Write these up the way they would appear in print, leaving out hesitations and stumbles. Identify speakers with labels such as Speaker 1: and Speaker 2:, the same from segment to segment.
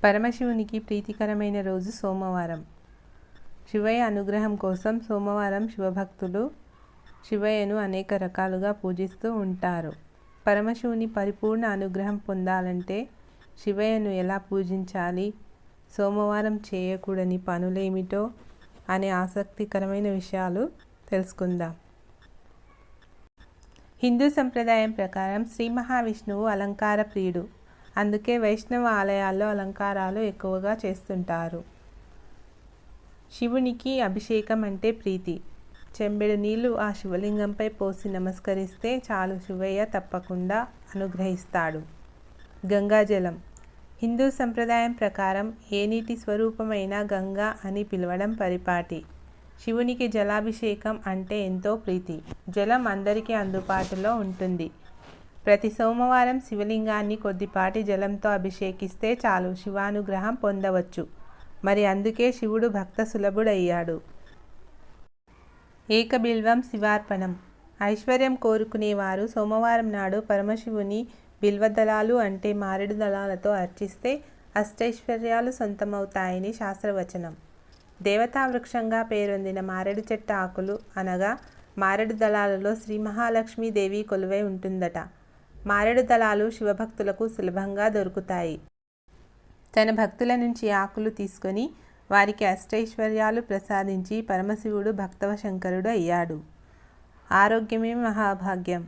Speaker 1: పరమశివునికి ప్రీతికరమైన రోజు సోమవారం. శివయ్య అనుగ్రహం కోసం సోమవారం శివభక్తులు శివయ్యను అనేక రకాలుగా పూజిస్తూ ఉంటారు. పరమశివుని పరిపూర్ణ అనుగ్రహం పొందాలంటే శివయ్యను ఎలా పూజించాలి, సోమవారం చేయకూడని పనులేమిటో అనే ఆసక్తికరమైన విషయాలు తెలుసుకుందాం. హిందూ సంప్రదాయం ప్రకారం శ్రీ మహావిష్ణువు అలంకార ప్రియుడు. అందుకే వైష్ణవ ఆలయాల్లో అలంకారాలు ఎక్కువగా చేస్తుంటారు. శివునికి అభిషేకం అంటే ప్రీతి. చెంబెడు నీళ్లు ఆ శివలింగంపై పోసి నమస్కరిస్తే చాలు, శివయ్య తప్పకుండా అనుగ్రహిస్తాడు. గంగాజలం. హిందూ సంప్రదాయం ప్రకారం ఏ నీటి స్వరూపమైనా గంగా అని పిలవడం పరిపాటి. శివునికి జలాభిషేకం అంటే ఎంతో ప్రీతి. జలం అందరికీ అందుబాటులో ఉంటుంది. ప్రతి సోమవారం శివలింగాన్ని కొద్దిపాటి జలంతో అభిషేకిస్తే చాలు, శివానుగ్రహం పొందవచ్చు. మరి అందుకే శివుడు భక్త సులభుడయ్యాడు. ఏకబిల్వం శివార్పణం. ఐశ్వర్యం కోరుకునేవారు సోమవారం నాడు పరమశివుని బిల్వదళాలు అంటే మారేడు దళాలతో అర్చిస్తే అష్టైశ్వర్యాలు సొంతమవుతాయని శాస్త్రవచనం. దేవతా వృక్షంగా పేరొందిన మారేడు చెట్టు ఆకులు అనగా మారేడు దళాలలో శ్రీ మహాలక్ష్మీదేవి కొలువై ఉంటుందట. మారేడు దళాలు శివభక్తులకు సులభంగా దొరుకుతాయి. తన భక్తుల నుంచి ఆకులు తీసుకొని వారికి అష్టైశ్వర్యాలు ప్రసాదించి పరమశివుడు భక్తవశంకరుడు అయ్యాడు. ఆరోగ్యమే మహాభాగ్యం.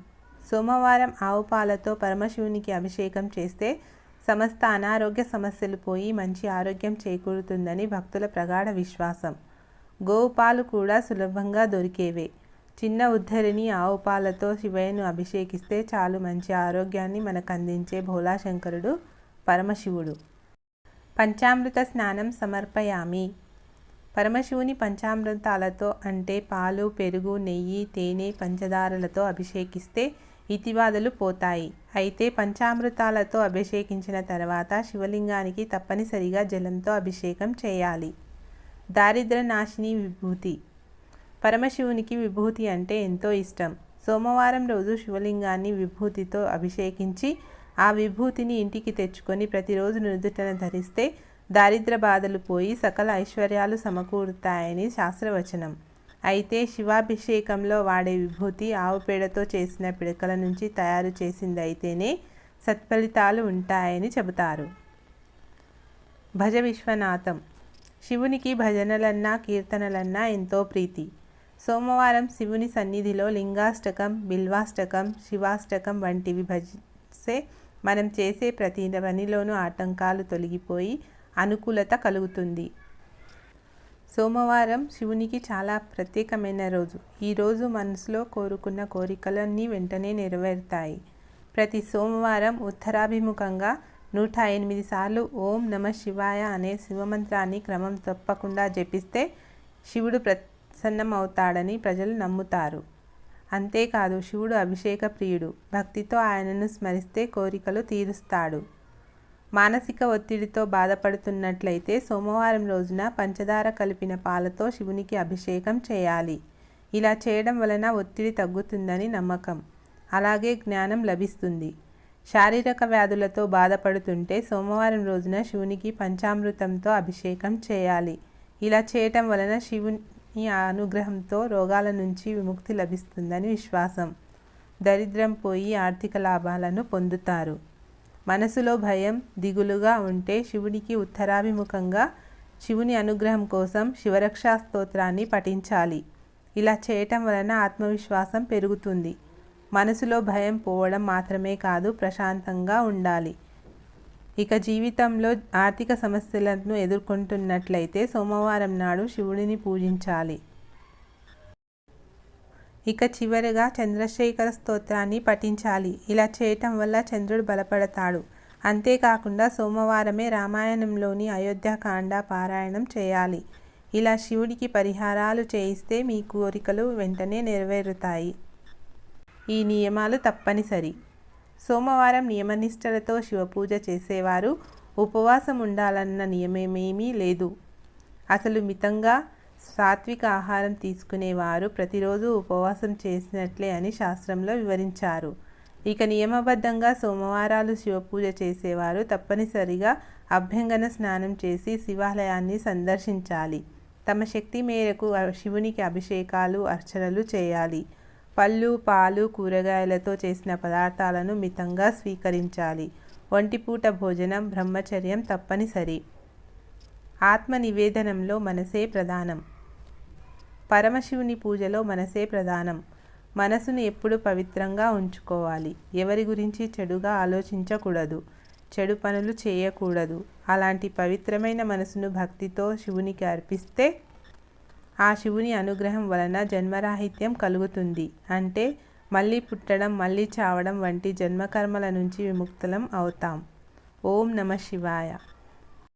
Speaker 1: సోమవారం ఆవు పాలతో పరమశివునికి అభిషేకం చేస్తే సమస్త అనారోగ్య సమస్యలు పోయి మంచి ఆరోగ్యం చేకూరుతుందని భక్తుల ప్రగాఢ విశ్వాసం. గోవు పాలు కూడా సులభంగా దొరికేవే. చిన్న ఉద్ధరిని ఆవు పాలతో శివయ్యను అభిషేకిస్తే చాలు, మంచి ఆరోగ్యాన్ని మనకు అందించే భోళాశంకరుడు పరమశివుడు. పంచామృత స్నానం సమర్పయామి. పరమశివుని పంచామృతాలతో అంటే పాలు, పెరుగు, నెయ్యి, తేనె, పంచదారలతో అభిషేకిస్తే ఇతిబాధలు పోతాయి. అయితే పంచామృతాలతో అభిషేకించిన తర్వాత శివలింగానికి తప్పనిసరిగా జలంతో అభిషేకం చేయాలి. దారిద్ర్య నాశిని విభూతి. పరమశివునికి విభూతి అంటే ఎంతో ఇష్టం. సోమవారం రోజు శివలింగాన్ని విభూతితో అభిషేకించి ఆ విభూతిని ఇంటికి తెచ్చుకొని ప్రతిరోజు నుదుటన ధరిస్తే దారిద్ర్య బాధలు పోయి సకల ఐశ్వర్యాలు సమకూరుతాయని శాస్త్రవచనం. అయితే శివాభిషేకంలో వాడే విభూతి ఆవు పేడతో చేసిన పిడకల నుంచి తయారు చేసింది అయితేనే సత్ఫలితాలు ఉంటాయని చెబుతారు. భజ విశ్వనాథం. శివునికి భజనలన్నా కీర్తనలన్నా ఎంతో ప్రీతి. సోమవారం శివుని సన్నిధిలో లింగాష్టకం, బిల్వాష్టకం, శివాష్టకం వంటివి భజిస్తే మనం చేసే ప్రతి పనిలోనూ ఆటంకాలు తొలగిపోయి అనుకూలత కలుగుతుంది. సోమవారం శివునికి చాలా ప్రత్యేకమైన రోజు. ఈరోజు మనసులో కోరుకున్న కోరికలన్నీ వెంటనే నెరవేరుతాయి. ప్రతి సోమవారం ఉత్తరాభిముఖంగా 108 సార్లు ఓం నమః శివాయ అనే శివమంత్రాన్ని క్రమం తప్పకుండా జపిస్తే శివుడు ప్రసన్నం అవుతాడని ప్రజలు నమ్ముతారు. అంతేకాదు శివుడు అభిషేక ప్రియుడు. భక్తితో ఆయనను స్మరిస్తే కోరికలు తీరుస్తాడు. మానసిక ఒత్తిడితో బాధపడుతున్నట్లయితే సోమవారం రోజున పంచదార కలిపిన పాలతో శివునికి అభిషేకం చేయాలి. ఇలా చేయడం వలన ఒత్తిడి తగ్గుతుందని నమ్మకం. అలాగే జ్ఞానం లభిస్తుంది. శారీరక వ్యాధులతో బాధపడుతుంటే సోమవారం రోజున శివునికి పంచామృతంతో అభిషేకం చేయాలి. ఇలా చేయటం వలన శివుని అనుగ్రహంతో రోగాల నుంచి విముక్తి లభిస్తుందని విశ్వాసం. దరిద్రం పోయి ఆర్థిక లాభాలను పొందుతారు. మనసులో భయం, దిగులుగా ఉంటే శివునికి ఉత్తరాభిముఖంగా శివుని అనుగ్రహం కోసం శివరక్షా స్తోత్రాన్ని పఠించాలి. ఇలా చేయటం వలన ఆత్మవిశ్వాసం పెరుగుతుంది. మనసులో భయం పోవడం మాత్రమే కాదు, ప్రశాంతంగా ఉండాలి. ఇక జీవితంలో ఆర్థిక సమస్యలను ఎదుర్కొంటున్నట్లయితే సోమవారం నాడు శివుడిని పూజించాలి. ఇక చివరిగా చంద్రశేఖర స్తోత్రాన్ని పఠించాలి. ఇలా చేయటం వల్ల చంద్రుడు బలపడతాడు. అంతేకాకుండా సోమవారమే రామాయణంలోని అయోధ్యకాండ పారాయణం చేయాలి. ఇలా శివుడికి పరిహారాలు చేయిస్తే మీ కోరికలు వెంటనే నెరవేరుతాయి. ఈ నియమాలు తప్పనిసరి. సోమవారం నియమనిష్టలతో శివపూజ చేసేవారు ఉపవాసం ఉండాలన్న నియమమేమీ లేదు. అసలు మితంగా సాత్విక ఆహారం తీసుకునేవారు ప్రతిరోజు ఉపవాసం చేసినట్లే అని శాస్త్రంలో వివరించారు. ఇక నియమబద్ధంగా సోమవారాలు శివపూజ చేసేవారు తప్పనిసరిగా అభ్యంగన స్నానం చేసి శివాలయాన్ని సందర్శించాలి. తమ శక్తి మేరకు శివునికి అభిషేకాలు, అర్చనలు చేయాలి. పళ్ళు, పాలు, కూరగాయలతో చేసిన పదార్థాలను మితంగా స్వీకరించాలి. ఒంటిపూట భోజనం, బ్రహ్మచర్యం తప్పనిసరి. ఆత్మ నివేదనంలో మనసే ప్రధానం. పరమశివుని పూజలో మనసే ప్రధానం. మనసును ఎప్పుడు పవిత్రంగా ఉంచుకోవాలి. ఎవరి గురించి చెడుగా ఆలోచించకూడదు. చెడు పనులు చేయకూడదు. అలాంటి పవిత్రమైన మనసును భక్తితో శివునికి అర్పిస్తే ఆ శివుని అనుగ్రహం వలన జన్మరాహిత్యం కలుగుతుంది. అంటే మళ్ళీ పుట్టడం, మళ్ళీ చావడం వంటి జన్మకర్మల నుంచి విముక్తులం అవుతాం. ఓం నమః శివాయ.